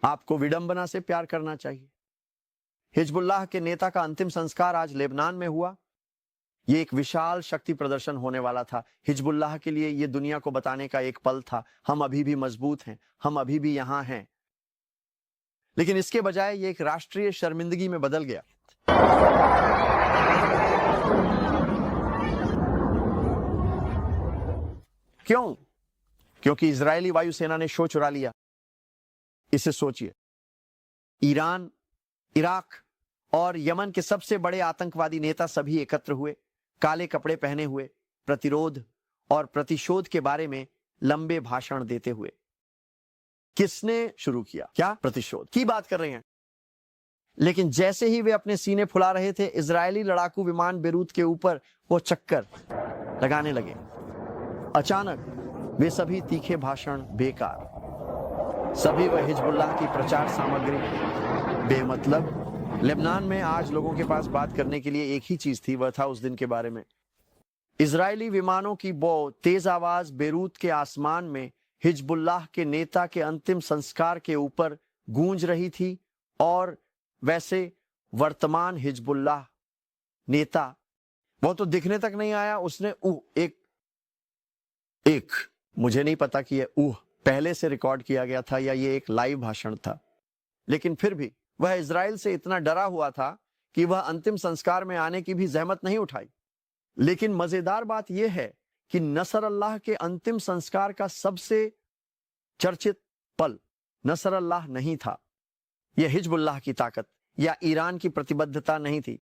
आपको विडंबना से प्यार करना चाहिए। हिजबुल्लाह के नेता का अंतिम संस्कार आज लेबनान में हुआ। यह एक विशाल शक्ति प्रदर्शन होने वाला था। हिजबुल्लाह के लिए यह दुनिया को बताने का एक पल था, हम अभी भी मजबूत हैं, हम अभी भी यहां हैं। लेकिन इसके बजाय यह एक राष्ट्रीय शर्मिंदगी में बदल गया। क्यों? क्योंकि इजरायली वायुसेना ने शो चुरा लिया। इसे सोचिए, ईरान, इराक और यमन के सबसे बड़े आतंकवादी नेता सभी एकत्र हुए, काले कपड़े पहने हुए, प्रतिरोध और प्रतिशोध के बारे में लंबे भाषण देते हुए। किसने शुरू किया? क्या? प्रतिशोध की बात कर रहे हैं। लेकिन जैसे ही वे अपने सीने फुला रहे थे, इजरायली लड़ाकू विमान बेरूत के ऊपर वो चक्कर लगाने लगे। अचानक वे सभी तीखे भाषण बेकार, सभी वह हिजबुल्लाह की प्रचार सामग्री बेमतलब। लेबनान में आज लोगों के पास बात करने के लिए एक ही चीज थी, वह था उस दिन के बारे में। इजरायली विमानों की वो तेज आवाज बेरूत के आसमान में हिजबुल्लाह के नेता के अंतिम संस्कार के ऊपर गूंज रही थी। और वैसे वर्तमान हिजबुल्लाह नेता, वो तो दिखने तक नहीं आया, उसने एक मुझे नहीं पता कि यह पहले से रिकॉर्ड किया गया था या ये एक लाइव भाषण था, लेकिन फिर भी वह इजराइल से इतना डरा हुआ था कि वह अंतिम संस्कार में आने की भी जहमत नहीं उठाई। लेकिन मजेदार बात यह है कि नसरअल्लाह के अंतिम संस्कार का सबसे चर्चित पल नसरअल्लाह नहीं था। यह हिजबुल्लाह की ताकत या ईरान की प्रतिबद्धता नहीं थी।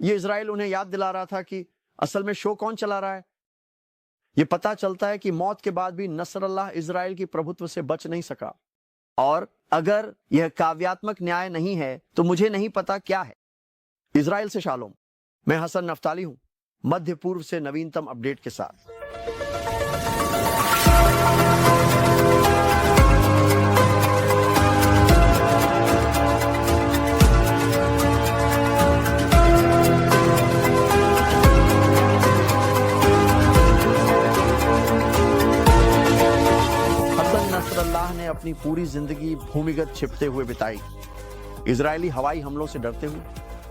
यह इजराइल उन्हें याद दिला रहा था कि असल में शो कौन चला रहा है। यह पता चलता है कि मौत के बाद भी नसरअल्लाह इजराइल की प्रभुत्व से बच नहीं सका। और अगर यह काव्यात्मक न्याय नहीं है तो मुझे नहीं पता क्या है। इजराइल से शालोम, मैं हसन नफ्ताली हूं, मध्य पूर्व से नवीनतम अपडेट के साथ। नसरअल्लाह ने अपनी पूरी जिंदगी भूमिगत छिपते हुए बिताई। इजरायली हवाई हमलों से डरते हुए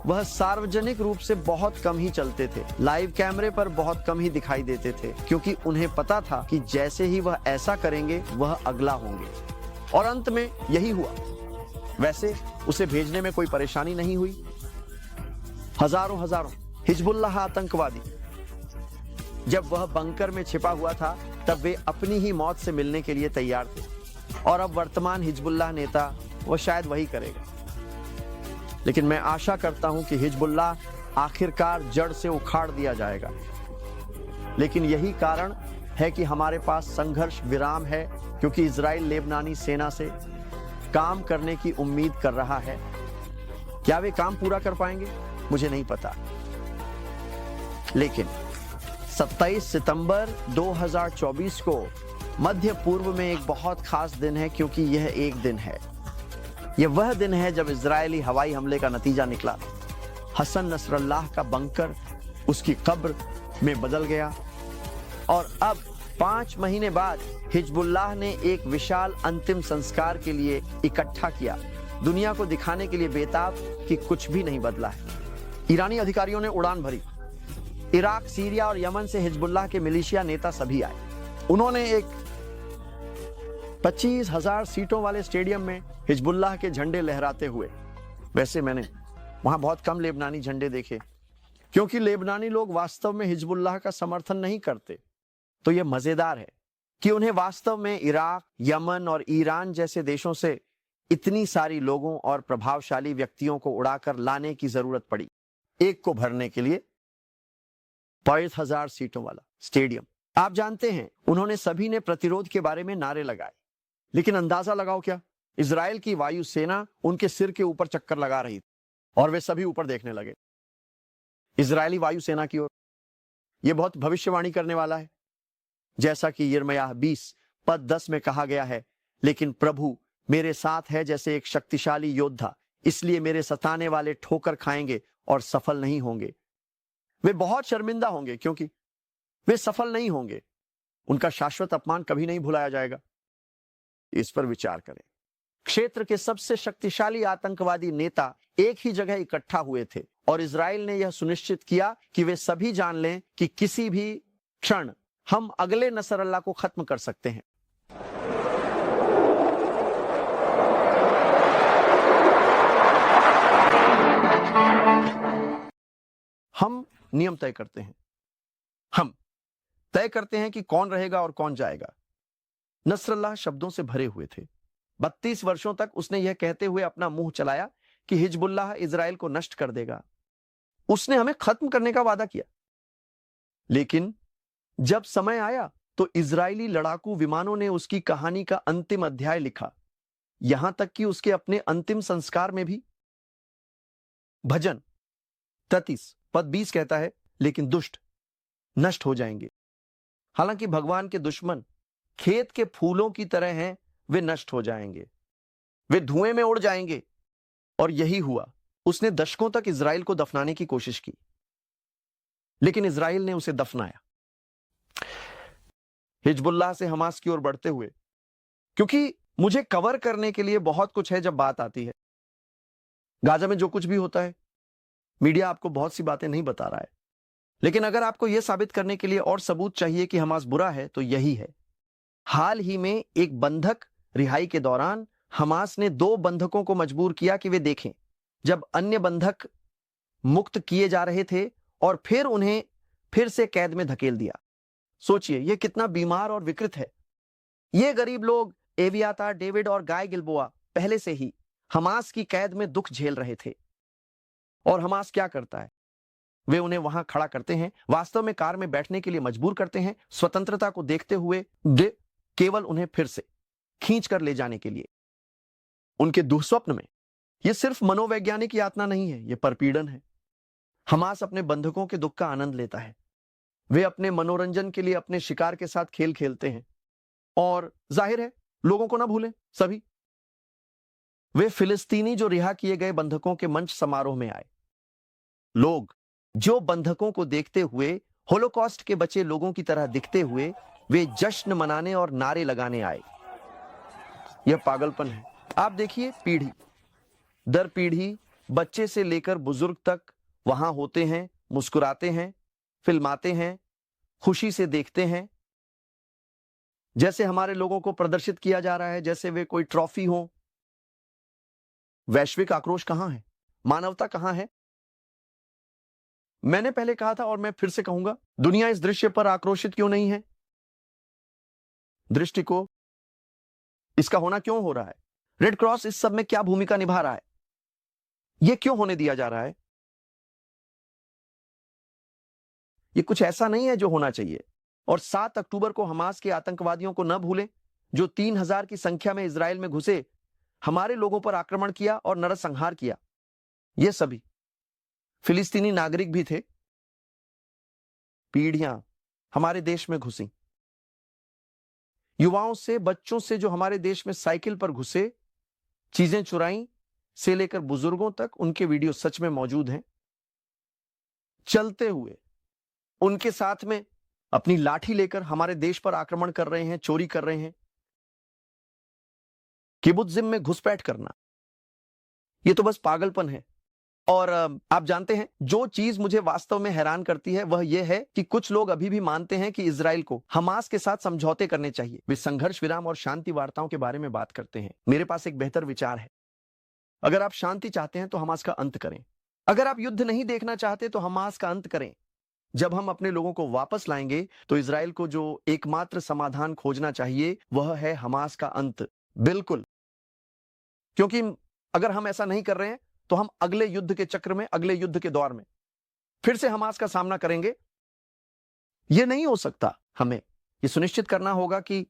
वह सार्वजनिक रूप से बहुत कम ही चलते थे, लाइव कैमरे पर बहुत कम ही दिखाई देते थे, क्योंकि उन्हें पता था कि जैसे ही वह ऐसा करेंगे वह अगला होंगे। और अंत में यही हुआ। वैसे उसे भेजने में कोई परेशानी नहीं हुई। हजारों हिजबुल्लाह आतंकवादी जब वह बंकर में छिपा हुआ था तब वे अपनी ही मौत से मिलने के लिए तैयार थे। और अब वर्तमान हिजबुल्लाह नेता वो शायद वही करेगा। लेकिन मैं आशा करता हूं कि हिजबुल्लाह आखिरकार जड़ से उखाड़ दिया जाएगा। लेकिन यही कारण है कि हमारे पास संघर्ष विराम है, क्योंकि इजराइल लेबनानी सेना से काम करने की उम्मीद कर रहा है। क्या वे काम पूरा कर पाएंगे मुझे नहीं पता। लेकिन 27 सितंबर 2024 को मध्य पूर्व में एक बहुत खास दिन है, क्योंकि यह एक दिन है। यह वह दिन है जब इजरायली हवाई हमले का नतीजा निकला। हसन नसरअल्लाह का बंकर उसकी कब्र में बदल गया। और अब 5 महीने बाद हिजबुल्लाह ने एक विशाल अंतिम संस्कार के लिए इकट्ठा किया, दुनिया को दिखाने के लिए बेताब कि कुछ भी नहीं बदला है। ईरानी अधिकारियों ने उड़ान भरी। इराक, सीरिया और यमन से हिजबुल्लाह के मिलिशिया नेता सभी आए। उन्होंने एक 25,000 सीटों वाले स्टेडियम में हिजबुल्लाह के झंडे लहराते हुए। वैसे मैंने वहां बहुत कम लेबनानी झंडे देखे, क्योंकि लेबनानी लोग वास्तव में हिजबुल्लाह का समर्थन नहीं करते। तो यह मजेदार है कि उन्हें वास्तव में इराक, यमन और ईरान जैसे देशों से इतनी सारी लोगों और प्रभावशाली व्यक्तियों को उड़ाकर लाने की जरूरत पड़ी एक को भरने के लिए 25,000 सीटों वाला स्टेडियम। आप जानते हैं, उन्होंने सभी ने प्रतिरोध के बारे में नारे लगाए। लेकिन अंदाजा लगाओ क्या, इजराइल की वायुसेना उनके सिर के ऊपर चक्कर लगा रही थी और वे सभी ऊपर देखने लगे इजरायली वायुसेना की ओर। यह बहुत भविष्यवाणी करने वाला है, जैसा कि यिर्मयाह 20 पद 10 में कहा गया है, लेकिन प्रभु मेरे साथ है जैसे एक शक्तिशाली योद्धा, इसलिए मेरे सताने वाले ठोकर खाएंगे और सफल नहीं होंगे। वे बहुत शर्मिंदा होंगे क्योंकि वे सफल नहीं होंगे। उनका शाश्वत अपमान कभी नहीं भुलाया जाएगा। इस पर विचार करें। क्षेत्र के सबसे शक्तिशाली आतंकवादी नेता एक ही जगह इकट्ठा हुए थे और इजराइल ने यह सुनिश्चित किया कि वे सभी जान लें कि किसी भी क्षण हम अगले नसरल्लाह को खत्म कर सकते हैं। हम नियम तय करते हैं, हम तय करते हैं कि कौन रहेगा और कौन जाएगा। नसरल्लाह शब्दों से भरे हुए थे। 32 वर्षों तक उसने यह कहते हुए अपना मुंह चलाया कि हिजबुल्लाह इजराइल को नष्ट कर देगा। उसने हमें खत्म करने का वादा किया, लेकिन जब समय आया तो इजरायली लड़ाकू विमानों ने उसकी कहानी का अंतिम अध्याय लिखा, यहां तक कि उसके अपने अंतिम संस्कार में भी। भजन 33 पद 20 कहता है, लेकिन दुष्ट नष्ट हो जाएंगे। हालांकि भगवान के दुश्मन खेत के फूलों की तरह हैं, वे नष्ट हो जाएंगे, वे धुएं में उड़ जाएंगे। और यही हुआ। उसने दशकों तक इजराइल को दफनाने की कोशिश की, लेकिन इजराइल ने उसे दफनाया। हिजबुल्लाह से हमास की ओर बढ़ते हुए, क्योंकि मुझे कवर करने के लिए बहुत कुछ है जब बात आती है। गाजा में जो कुछ भी होता है, मीडिया आपको बहुत सी बातें नहीं बता रहा है, लेकिन अगर आपको यह साबित करने के लिए और सबूत चाहिए कि हमास बुरा है, तो यही है। हाल ही में एक बंधक रिहाई के दौरान हमास ने 2 बंधकों को मजबूर किया कि वे देखें, जब अन्य बंधक मुक्त किए जा रहे थे और फिर उन्हें फिर से कैद में धकेल दिया। सोचिए यह कितना बीमार और विकृत है। ये गरीब लोग एवियातार, डेविड और गाय गिलबोआ पहले से ही हमास की कैद में दुख झेल रहे थे। और हमास क्या करता है? वे उन्हें वहां खड़ा करते हैं, वास्तव में कार में बैठने के लिए मजबूर करते हैं, स्वतंत्रता को देखते हुए केवल उन्हें फिर से खींच कर ले जाने के लिए। उनके दुःस्वप्न में यह सिर्फ मनोवैज्ञानिक यातना नहीं है, यह परपीड़न है। हमास अपने बंधकों के दुख का आनंद लेता है। वे अपने मनोरंजन के लिए अपने शिकार के साथ खेल खेलते हैं, और जाहिर है लोगों को ना भूलें सभी। वे फिलिस्तीनी जो रिहा किए गए बंधकों के मंच समारोह में आए, लोग जो बंधकों को देखते हुए होलोकॉस्ट के बचे लोगों की तरह दिखते हुए वे जश्न मनाने और नारे लगाने आए। यह पागलपन है। आप देखिए, पीढ़ी दर पीढ़ी, बच्चे से लेकर बुजुर्ग तक वहां होते हैं, मुस्कुराते हैं, फिल्माते हैं, खुशी से देखते हैं, जैसे हमारे लोगों को प्रदर्शित किया जा रहा है, जैसे वे कोई ट्रॉफी हो। वैश्विक आक्रोश कहां है? मानवता कहां है? मैंने पहले कहा था और मैं फिर से कहूंगा, दुनिया इस दृश्य पर आक्रोशित क्यों नहीं है? दृष्टि को इसका होना क्यों हो रहा है? रेड क्रॉस इस सब में क्या भूमिका निभा रहा है? यह क्यों होने दिया जा रहा है? यह कुछ ऐसा नहीं है जो होना चाहिए। और 7 अक्टूबर को हमास के आतंकवादियों को न भूलें, जो 3000 की संख्या में इजराइल में घुसे, हमारे लोगों पर आक्रमण किया और नरसंहार किया। ये सभी फिलिस्तीनी नागरिक भी थे। पीढ़ियां हमारे देश में घुसी, युवाओं से, बच्चों से जो हमारे देश में साइकिल पर घुसे, चीजें चुराई से लेकर बुजुर्गों तक, उनके वीडियो सच में मौजूद हैं। चलते हुए उनके साथ में अपनी लाठी लेकर हमारे देश पर आक्रमण कर रहे हैं, चोरी कर रहे हैं। किबुत्जिम में घुसपैठ करना, यह तो बस पागलपन है। और आप जानते हैं, जो चीज मुझे वास्तव में हैरान करती है वह यह है कि कुछ लोग अभी भी मानते हैं कि इजराइल को हमास के साथ समझौते करने चाहिए। वे संघर्ष विराम और शांति वार्ताओं के बारे में बात करते हैं। मेरे पास एक बेहतर विचार है। अगर आप शांति चाहते हैं तो हमास का अंत करें। अगर आप युद्ध नहीं देखना चाहते तो हमास का अंत करें। जब हम अपने लोगों को वापस लाएंगे तो इजराइल को जो एकमात्र समाधान खोजना चाहिए वह है हमास का अंत। बिल्कुल, क्योंकि अगर हम ऐसा नहीं कर रहे हैं तो हम अगले युद्ध के चक्र में, अगले युद्ध के दौर में फिर से हमास का सामना करेंगे। यह नहीं हो सकता। हमें यह सुनिश्चित करना होगा कि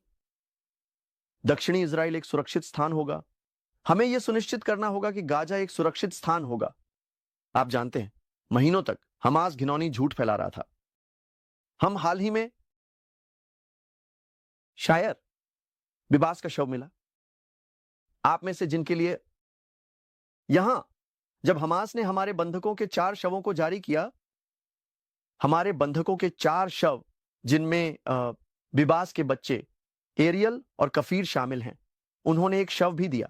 दक्षिणी इजराइल एक सुरक्षित स्थान होगा। हमें यह सुनिश्चित करना होगा कि गाजा एक सुरक्षित स्थान होगा। आप जानते हैं, महीनों तक हमास घिनौनी झूठ फैला रहा था। हम हाल ही में शायर बिबास का शव मिला। आप में से जिनके लिए यहां जब हमास ने हमारे बंधकों के 4 शवों को जारी किया, हमारे बंधकों के 4 शव, जिनमें बिबास के बच्चे एरियल और कफीर शामिल हैं, उन्होंने एक शव भी दिया।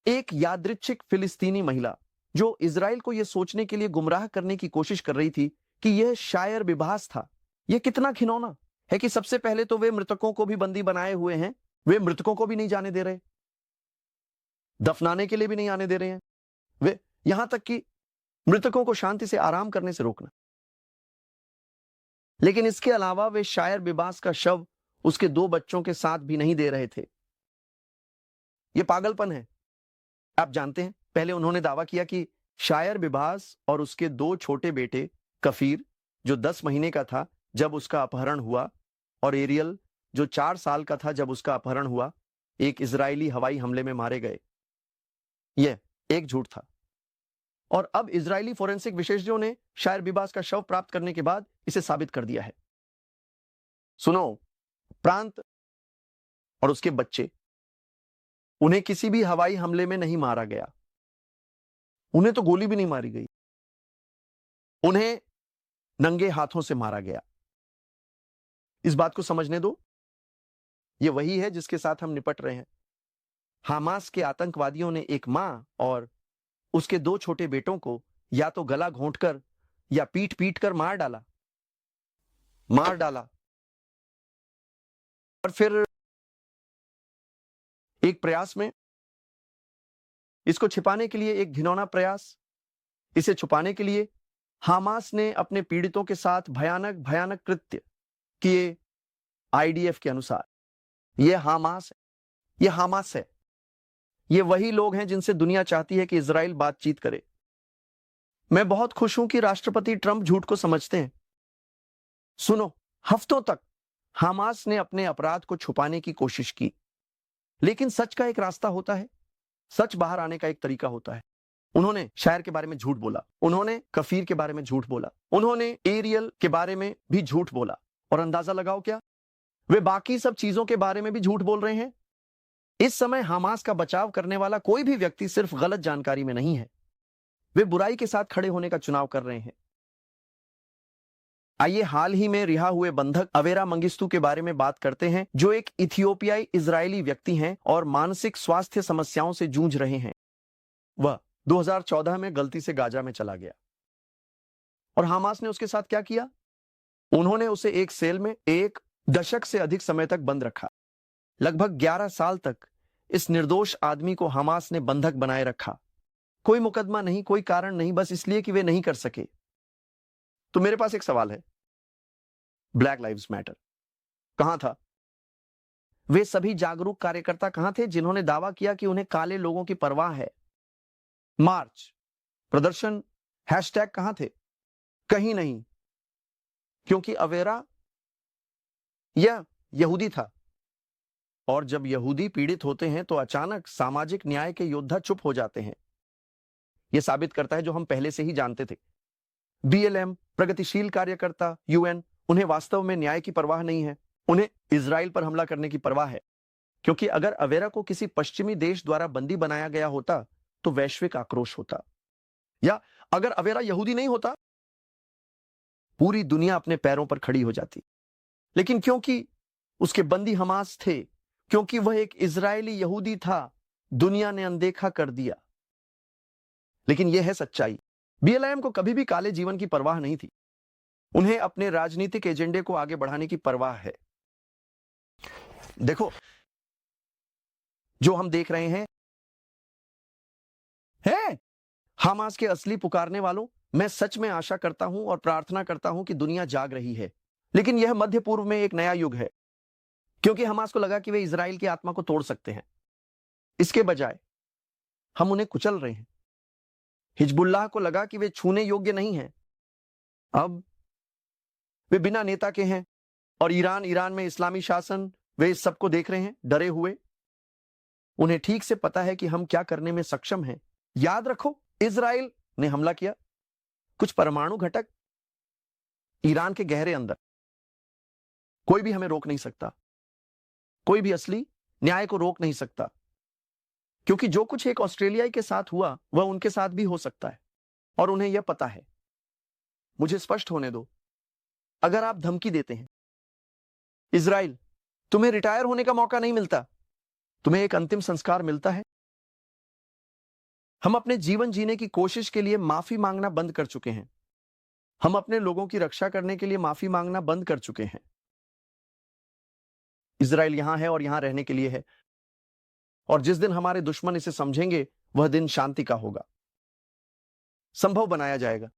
एक यादृच्छिक फिलिस्तीनी महिला जो इजराइल को यह सोचने के लिए गुमराह करने की कोशिश कर रही थी कि यह शायर विभास था। यह कितना घिनौना है कि सबसे पहले तो वे मृतकों को भी बंदी बनाए हुए हैं, वे मृतकों को भी नहीं जाने दे रहे, दफनाने के लिए भी नहीं आने दे रहे हैं, वे यहां तक कि मृतकों को शांति से आराम करने से रोकना। लेकिन इसके अलावा वे शायर बिबास का शव उसके 2 बच्चों के साथ भी नहीं दे रहे थे। यह पागलपन है। आप जानते हैं, पहले उन्होंने दावा किया कि शायर बिबास और उसके 2 छोटे बेटे कफीर, जो 10 महीने का था जब उसका अपहरण हुआ, और एरियल, जो 4 साल का था जब उसका अपहरण हुआ, एक इजरायली हवाई हमले में मारे गए। यह एक झूठ था। और अब इजरायली फोरेंसिक विशेषज्ञों ने शायर बिबास का शव प्राप्त करने के बाद इसे साबित कर दिया है। सुनो, प्रांत और उसके बच्चे, उन्हें किसी भी हवाई हमले में नहीं मारा गया, उन्हें तो गोली भी नहीं मारी गई, उन्हें नंगे हाथों से मारा गया। इस बात को समझने दो, यह वही है जिसके साथ हम निपट रहे हैं। हमास के आतंकवादियों ने एक मां और उसके 2 छोटे बेटों को या तो गला घोंटकर या पीट पीट कर मार डाला और फिर एक प्रयास में, इसको छिपाने के लिए, एक घिनौना प्रयास, इसे छुपाने के लिए हमास ने अपने पीड़ितों के साथ भयानक भयानक कृत्य किए। आईडीएफ के अनुसार यह हमास है। ये वही लोग हैं जिनसे दुनिया चाहती है कि इजराइल बातचीत करे। मैं बहुत खुश हूं कि राष्ट्रपति ट्रंप झूठ को समझते हैं। सुनो, हफ्तों तक हमास ने अपने अपराध को छुपाने की कोशिश की, लेकिन सच का एक रास्ता होता है, सच बाहर आने का एक तरीका होता है। उन्होंने शायर के बारे में झूठ बोला, उन्होंने कफीर के बारे में झूठ बोला, उन्होंने एरियल के बारे में भी झूठ बोला, और अंदाजा लगाओ क्या, वे बाकी सब चीजों के बारे में भी झूठ बोल रहे हैं। इस समय हमास का बचाव करने वाला कोई भी व्यक्ति सिर्फ गलत जानकारी में नहीं है, वे बुराई के साथ खड़े होने का चुनाव कर रहे हैं। आइए हाल ही में रिहा हुए बंधक अवेरा मंगिस्तु के बारे में बात करते हैं, जो एक इथियोपियाई इजरायली व्यक्ति हैं और मानसिक स्वास्थ्य समस्याओं से जूझ रहे हैं। वह 2014 में गलती से गाजा में चला गया और हमास ने उसके साथ क्या किया? उन्होंने उसे एक सेल में 1 दशक से अधिक समय तक बंद रखा। लगभग 11 साल तक इस निर्दोष आदमी को हमास ने बंधक बनाए रखा। कोई मुकदमा नहीं, कोई कारण नहीं, बस इसलिए कि वे नहीं कर सके। तो मेरे पास एक सवाल है, ब्लैक लाइव्स मैटर कहां था? वे सभी जागरूक कार्यकर्ता कहां थे जिन्होंने दावा किया कि उन्हें काले लोगों की परवाह है? मार्च, प्रदर्शन, हैशटैग कहां थे? कहीं नहीं, क्योंकि अवेरा यह यहूदी था, और जब यहूदी पीड़ित होते हैं तो अचानक सामाजिक न्याय के योद्धा चुप हो जाते हैं। यह साबित करता है जो हम पहले से ही जानते थे। बीएलएम, प्रगतिशील कार्यकर्ता, यूएन, उन्हें वास्तव में न्याय की परवाह नहीं है, उन्हें इजराइल पर हमला करने की परवाह है। क्योंकि अगर अवेरा को किसी पश्चिमी देश द्वारा बंदी बनाया गया होता तो वैश्विक आक्रोश होता, या अगर अवेरा यहूदी नहीं होता पूरी दुनिया अपने पैरों पर खड़ी हो जाती। लेकिन क्योंकि उसके बंदी हमास थे, क्योंकि वह एक इजरायली यहूदी था, दुनिया ने अनदेखा कर दिया। लेकिन यह है सच्चाई, बीएलएम को कभी भी काले जीवन की परवाह नहीं थी। उन्हें अपने राजनीतिक एजेंडे को आगे बढ़ाने की परवाह है। देखो, जो हम देख रहे हैं है हमास के असली पुकारने वालों, मैं सच में आशा करता हूं और प्रार्थना करता हूं कि दुनिया जाग रही है। लेकिन यह मध्य पूर्व में एक नया युग है, क्योंकि हमास को लगा कि वे इजराइल की आत्मा को तोड़ सकते हैं। इसके बजाय हम उन्हें कुचल रहे हैं। हिजबुल्लाह को लगा कि वे छूने योग्य नहीं हैं। अब वे बिना नेता के हैं, और ईरान में इस्लामी शासन, वे इस सबको देख रहे हैं डरे हुए। उन्हें ठीक से पता है कि हम क्या करने में सक्षम हैं। याद रखो, इजराइल ने हमला किया, कुछ परमाणु घटक ईरान के गहरे अंदर। कोई भी हमें रोक नहीं सकता, कोई भी असली न्याय को रोक नहीं सकता, क्योंकि जो कुछ एक ऑस्ट्रेलियाई के साथ हुआ वह उनके साथ भी हो सकता है, और उन्हें यह पता है। मुझे स्पष्ट होने दो, अगर आप धमकी देते हैं, इजराइल, तुम्हें रिटायर होने का मौका नहीं मिलता, तुम्हें एक अंतिम संस्कार मिलता है। हम अपने जीवन जीने की कोशिश के लिए माफी मांगना बंद कर चुके हैं। हम अपने लोगों की रक्षा करने के लिए माफी मांगना बंद कर चुके हैं। इज़राइल यहां है और यहां रहने के लिए है, और जिस दिन हमारे दुश्मन इसे समझेंगे वह दिन शांति का होगा, संभव बनाया जाएगा।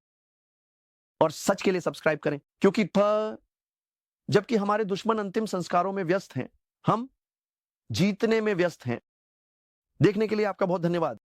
और सच के लिए सब्सक्राइब करें, क्योंकि जबकि हमारे दुश्मन अंतिम संस्कारों में व्यस्त हैं, हम जीतने में व्यस्त हैं। देखने के लिए आपका बहुत धन्यवाद।